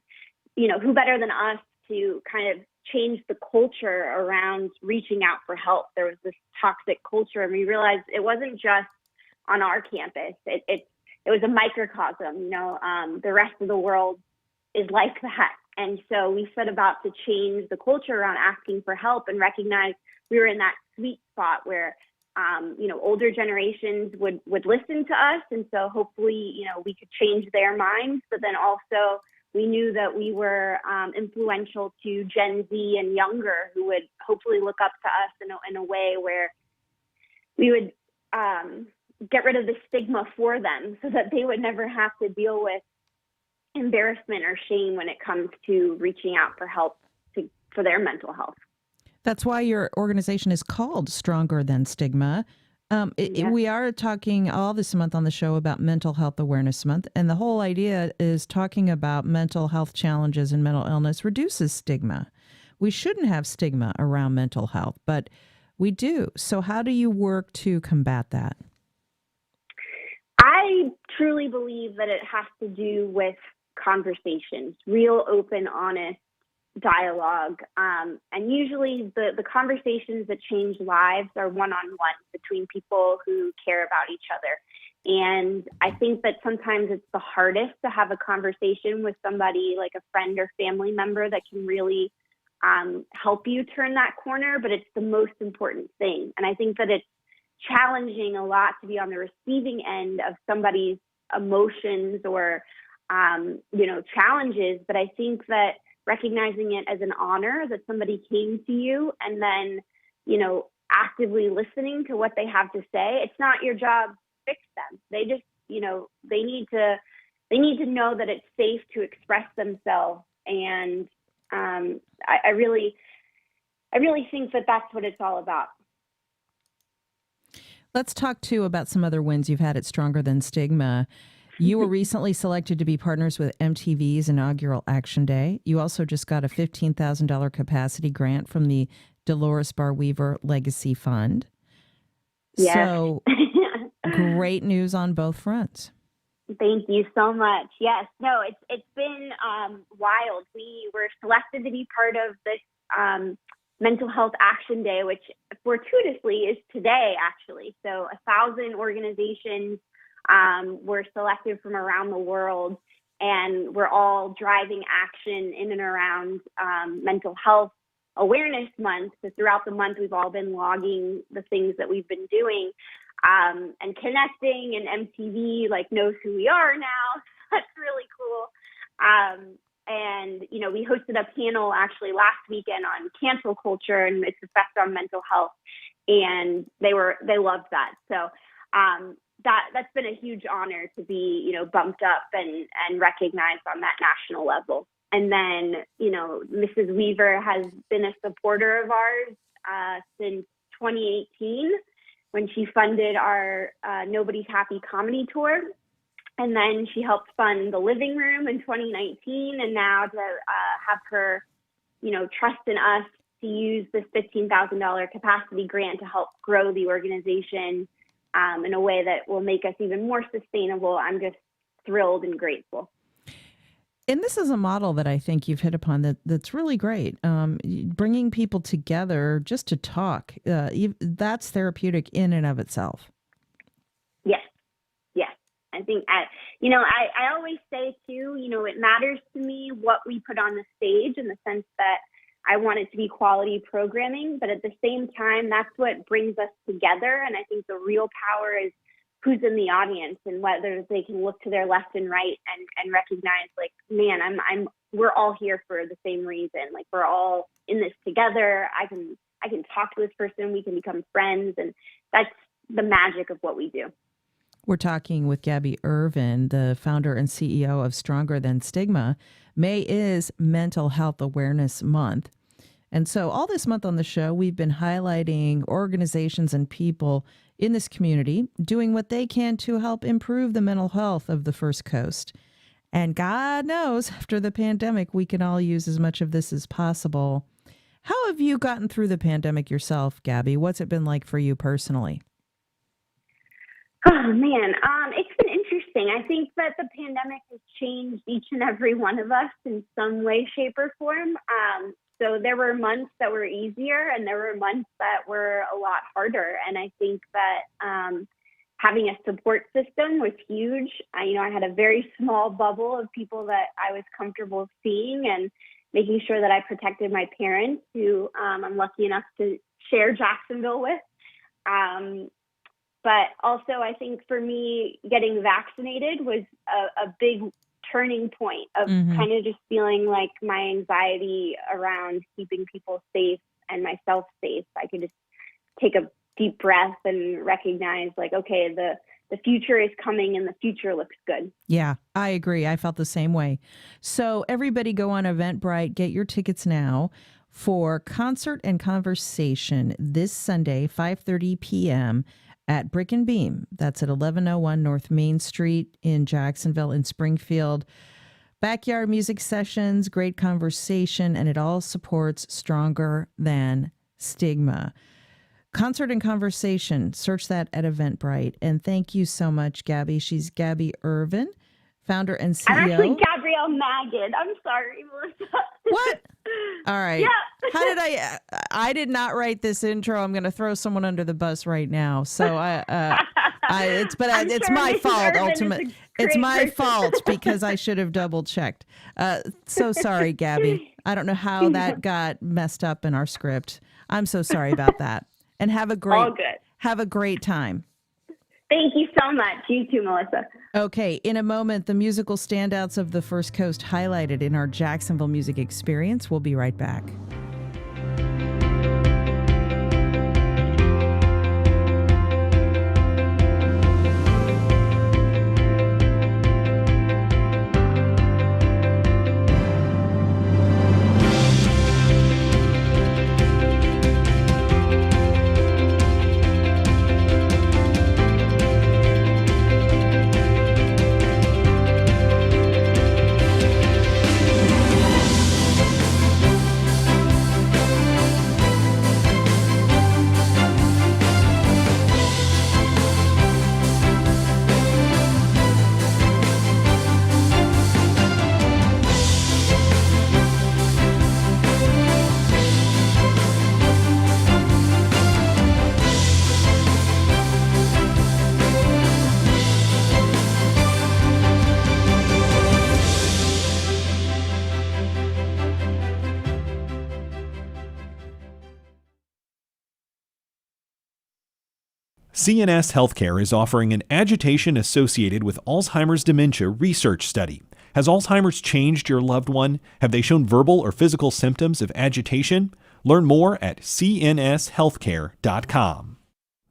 who better than us to kind of change the culture around reaching out for help. There was this toxic culture, and we realized it wasn't just on our campus. It was a microcosm, the rest of the world is like that. And so we set about to change the culture around asking for help and recognize we were in that sweet spot where, older generations would listen to us. And so hopefully, we could change their minds, but then also we knew that we were influential to Gen Z and younger who would hopefully look up to us in a way where we would get rid of the stigma for them so that they would never have to deal with embarrassment or shame when it comes to reaching out for help for their mental health. That's why your organization is called Stronger Than Stigma. We are talking all this month on the show about Mental Health Awareness Month, and the whole idea is talking about mental health challenges and mental illness reduces stigma. We shouldn't have stigma around mental health, but we do. So how do you work to combat that? I truly believe that it has to do with conversations, real, open, honest dialogue. And usually the conversations that change lives are one-on-one between people who care about each other. And I think that sometimes it's the hardest to have a conversation with somebody like a friend or family member that can really help you turn that corner, but it's the most important thing. And I think that it's challenging a lot to be on the receiving end of somebody's emotions or, challenges. But I think that recognizing it as an honor that somebody came to you and then, actively listening to what they have to say, it's not your job to fix them. They just, they need to know that it's safe to express themselves. And I really think that that's what it's all about. Let's talk, too, about some other wins you've had at Stronger Than Stigma. You were recently selected to be partners with MTV's inaugural Action Day. You also just got a $15,000 capacity grant from the Dolores Barr Weaver Legacy Fund. Yes. So great news on both fronts. Thank you so much. Yes, no, it's been wild. We were selected to be part of this Mental Health Action Day, which fortuitously is today, actually. So 1,000 organizations were selected from around the world, and we're all driving action in and around Mental Health Awareness Month. So throughout the month, we've all been logging the things that we've been doing and connecting, and MTV knows who we are now. That's really cool. And, we hosted a panel actually last weekend on cancel culture and its effect on mental health. And they loved that. So that's been a huge honor to be, bumped up and recognized on that national level. And then, Mrs. Weaver has been a supporter of ours since 2018 when she funded our Nobody's Happy comedy tour. And then she helped fund the Living Room in 2019. And now to have her, trust in us to use this $15,000 capacity grant to help grow the organization in a way that will make us even more sustainable. I'm just thrilled and grateful. And this is a model that I think you've hit upon that's really great. Bringing people together just to talk, that's therapeutic in and of itself. Yes. I think, I always say too, it matters to me what we put on the stage in the sense that I want it to be quality programming, but at the same time, that's what brings us together. And I think the real power is who's in the audience and whether they can look to their left and right and recognize, like, man, we're all here for the same reason. Like, we're all in this together. I can talk to this person. We can become friends. And that's the magic of what we do. We're talking with Gabby Ervin, the founder and CEO of Stronger Than Stigma. May is Mental Health Awareness Month. And so all this month on the show, we've been highlighting organizations and people in this community doing what they can to help improve the mental health of the First Coast. And God knows, after the pandemic, we can all use as much of this as possible. How have you gotten through the pandemic yourself, Gabby? What's it been like for you personally? Oh, man, it's been interesting. I think that the pandemic has changed each and every one of us in some way, shape, or form. So there were months that were easier and there were months that were a lot harder. And I think that having a support system was huge. I had a very small bubble of people that I was comfortable seeing and making sure that I protected my parents, who I'm lucky enough to share Jacksonville with. But also, I think for me, getting vaccinated was a big turning point of kind of just feeling like my anxiety around keeping people safe and myself safe. I could just take a deep breath and recognize, like, okay, the future is coming and the future looks good. Yeah, I agree. I felt the same way. So everybody go on Eventbrite, get your tickets now for Concert and Conversation this Sunday, 5:30 p.m. at Brick and Beam. That's at 1101 North Main Street in Jacksonville in Springfield. Backyard music sessions, great conversation, and it all supports Stronger Than Stigma. Concert and Conversation, search that at Eventbrite. And thank you so much, Gabby. She's Gabby Ervin, founder and CEO. I'm actually Gabrielle Magid. I'm sorry, Melissa. What? All right. Yeah. How did I did not write this intro. I'm going to throw someone under the bus right now. So it's sure my Mrs. fault. Ervin Ultimately, it's my fault because I should have double checked. So sorry, Gabby. I don't know how that got messed up in our script. I'm so sorry about that. And have a great time. Thank you so much. You too, Melissa. Okay, in a moment, the musical standouts of the First Coast highlighted in our Jacksonville Music Experience. We'll be right back. CNS Healthcare is offering an agitation associated with Alzheimer's dementia research study. Has Alzheimer's changed your loved one? Have they shown verbal or physical symptoms of agitation? Learn more at cnshealthcare.com.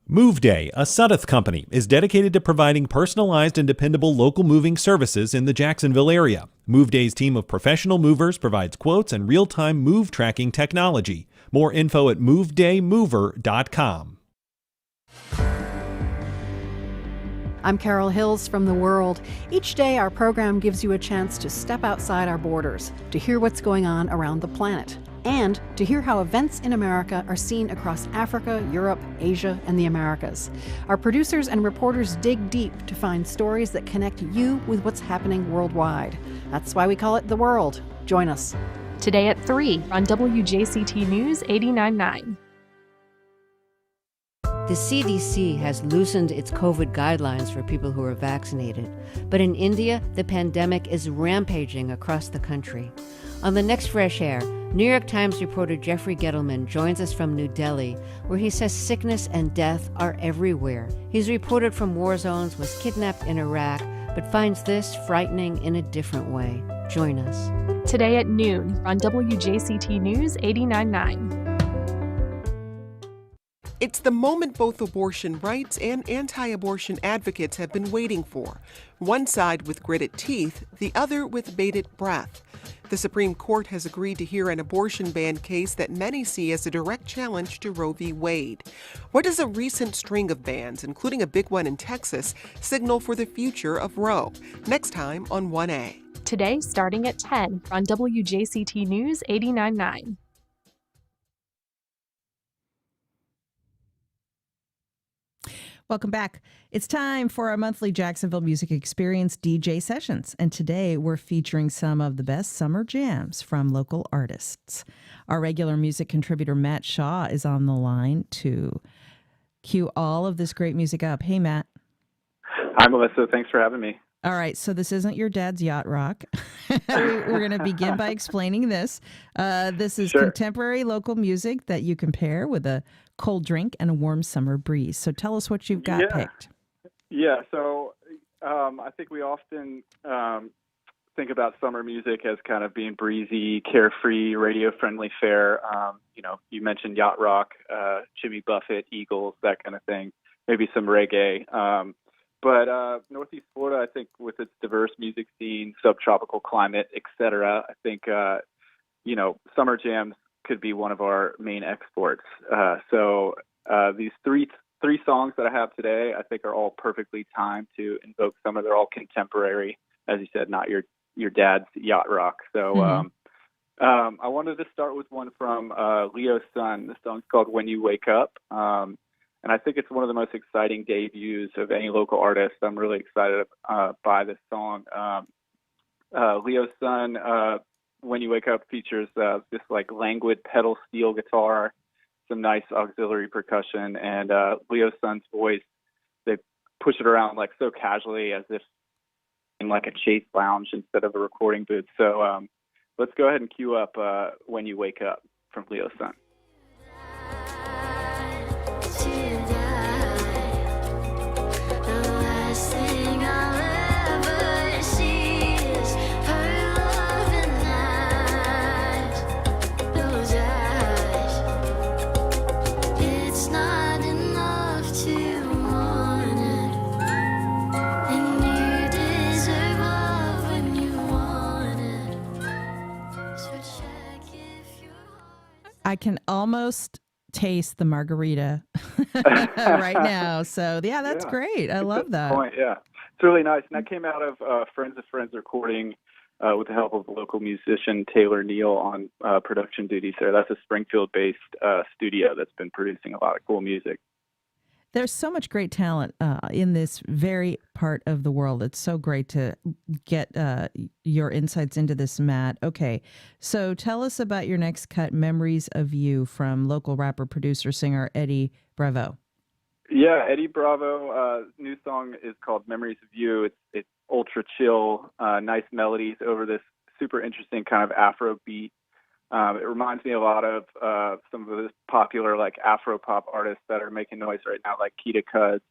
Move Day, a Sudduth company, is dedicated to providing personalized and dependable local moving services in the Jacksonville area. Move Day's team of professional movers provides quotes and real-time move tracking technology. More info at movedaymover.com. I'm Carol Hills from The World. Each day, our program gives you a chance to step outside our borders, to hear what's going on around the planet, and to hear how events in America are seen across Africa, Europe, Asia, and the Americas. Our producers and reporters dig deep to find stories that connect you with what's happening worldwide. That's why we call it The World. Join us. Today at 3 on WJCT News 89.9. The CDC has loosened its COVID guidelines for people who are vaccinated. But in India, the pandemic is rampaging across the country. On the next Fresh Air, New York Times reporter Jeffrey Gettleman joins us from New Delhi, where he says sickness and death are everywhere. He's reported from war zones, was kidnapped in Iraq, but finds this frightening in a different way. Join us. Today at noon on WJCT News 89.9. It's the moment both abortion rights and anti-abortion advocates have been waiting for. One side with gritted teeth, the other with bated breath. The Supreme Court has agreed to hear an abortion ban case that many see as a direct challenge to Roe v. Wade. What does a recent string of bans, including a big one in Texas, signal for the future of Roe? Next time on 1A. Today starting at 10 on WJCT News 89.9. Welcome back. It's time for our monthly Jacksonville Music Experience DJ sessions. And today we're featuring some of the best summer jams from local artists. Our regular music contributor, Matt Shaw, is on the line to cue all of this great music up. Hey, Matt. Hi, Melissa. Thanks for having me. All right. So this isn't your dad's yacht rock. We're going to begin by explaining this. This is contemporary local music that you can pair with a cold drink and a warm summer breeze. So tell us what you've got picked. Yeah, so I think we often think about summer music as kind of being breezy, carefree, radio-friendly fare. You mentioned yacht rock, Jimmy Buffett, Eagles, that kind of thing, maybe some reggae. But Northeast Florida, I think with its diverse music scene, subtropical climate, et cetera, I think, summer jams could be one of our main exports. So these three songs that I have today, I think are all perfectly timed to invoke summer. They're all contemporary, as you said, not your dad's yacht rock. So I wanted to start with one from Leo Sun. The song's called When You Wake Up. And I think it's one of the most exciting debuts of any local artist. I'm really excited by this song. Leo Sun, When You Wake Up features this like languid pedal steel guitar, some nice auxiliary percussion, and Leo Sun's voice, they push it around like so casually as if in like a Chase lounge instead of a recording booth. So let's go ahead and cue up When You Wake Up from Leo Sun. I can almost taste the margarita right now. So, yeah, that's great. I love that. Point, yeah, it's really nice. And that came out of Friends of Friends recording with the help of local musician Taylor Neal on production duties there. That's a Springfield-based studio that's been producing a lot of cool music. There's so much great talent in this very part of the world. It's so great to get your insights into this, Matt. Okay, so tell us about your next cut, Memories of You, from local rapper, producer, singer Eddie Bravo. Yeah, Eddie Bravo. New song is called Memories of You. It's ultra chill, nice melodies over this super interesting kind of Afro beat. It reminds me a lot of some of the popular like Afro pop artists that are making noise right now, like Kita Cuz.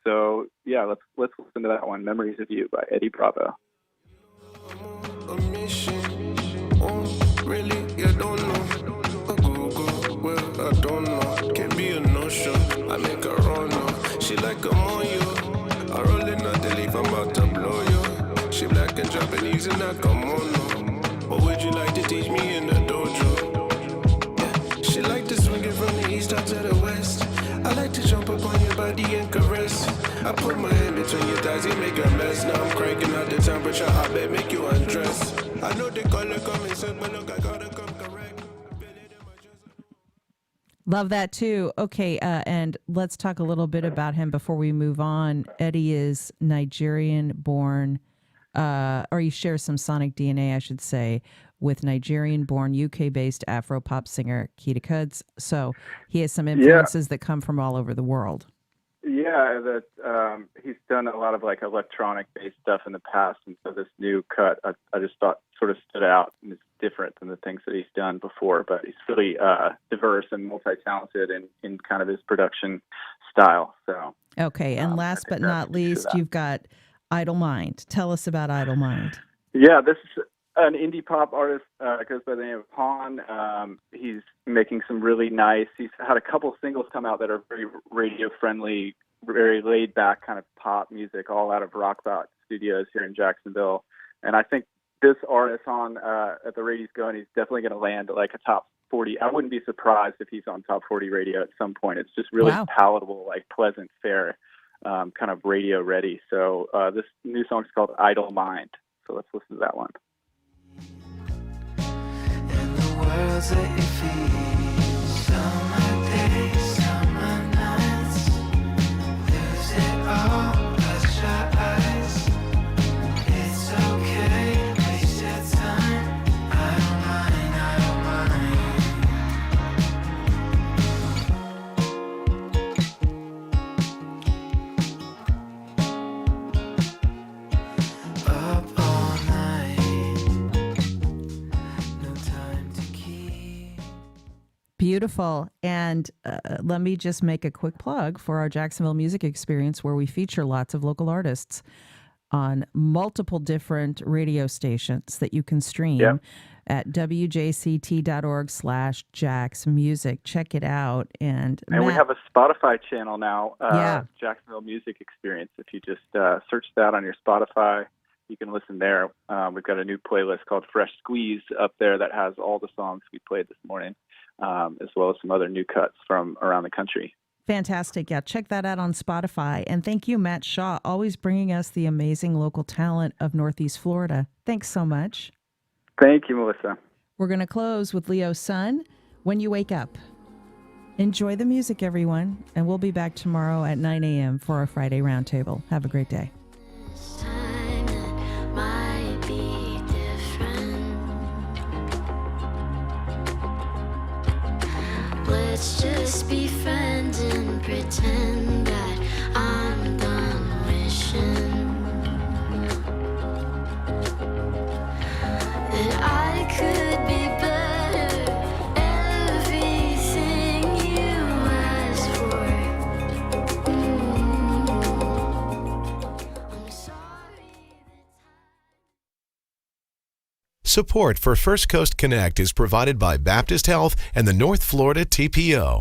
So yeah, let's listen to that one, Memories of You by Eddie Bravo. Really, you don't know. Well, I don't know. Can be a no-show. I make her run no. She like a moyo. I roll in a delete, I'm about to blow you. She black and Japanese and I come on no. What would you like to teach me in the dojo? Yeah. She like to swing it from the east out to the west. I like to jump up on your body and caress. I put my hand between your thighs, you make a mess. Now I'm cranking out the temperature, I bet make you undress. I know the color coming soon, but look, I gotta come correct. Love that too. Okay, and let's talk a little bit about him before we move on. Eddie is Nigerian-born, or he shares some sonic DNA, I should say, with Nigerian-born, UK-based Afro-pop singer Kita Cuz. So he has some influences that come from all over the world. Yeah, that he's done a lot of like electronic-based stuff in the past, and so this new cut, I just thought sort of stood out. And it's different than the things that he's done before. But he's really diverse and multi-talented in kind of his production style. So Okay, and last but not least, you've got Idle Mind. Tell us about Idle Mind. Yeah, this is an indie pop artist, goes by the name of Han. He's making some really nice, he's had a couple singles come out that are very radio friendly, very laid back kind of pop music, all out of Rockbot Studios here in Jacksonville. And I think this artist on at the radio's going, he's definitely going to land like a top 40. I wouldn't be surprised if he's on top 40 radio at some point. It's just really palatable, like pleasant fare, kind of radio ready. So this new song is called Idle Mind. So let's listen to that one. Words that you feel, summer days, summer nights, lose it all, close your eyes, it's okay, waste your time, I don't mind, up all night. Beautiful. And let me just make a quick plug for our Jacksonville Music Experience, where we feature lots of local artists on multiple different radio stations that you can stream at wjct.org/jacksmusic. Check it out. And we have a Spotify channel now, Yeah. Jacksonville Music Experience. If you just search that on your Spotify, you can listen there. We've got a new playlist called Fresh Squeeze up there that has all the songs we played this morning, as well as some other new cuts from around the country. Fantastic. Yeah, check that out on Spotify. And thank you, Matt Shaw, always bringing us the amazing local talent of Northeast Florida. Thanks so much. Thank you, Melissa. We're going to close with Leo's Son, When You Wake Up. Enjoy the music, everyone, and we'll be back tomorrow at 9 a.m. for our Friday Roundtable. Have a great day. Might be different. Let's just be friends and pretend that I'm done wishing that I could be better. Everything you asked for. I'm sorry. Support for First Coast Connect is provided by Baptist Health and the North Florida TPO.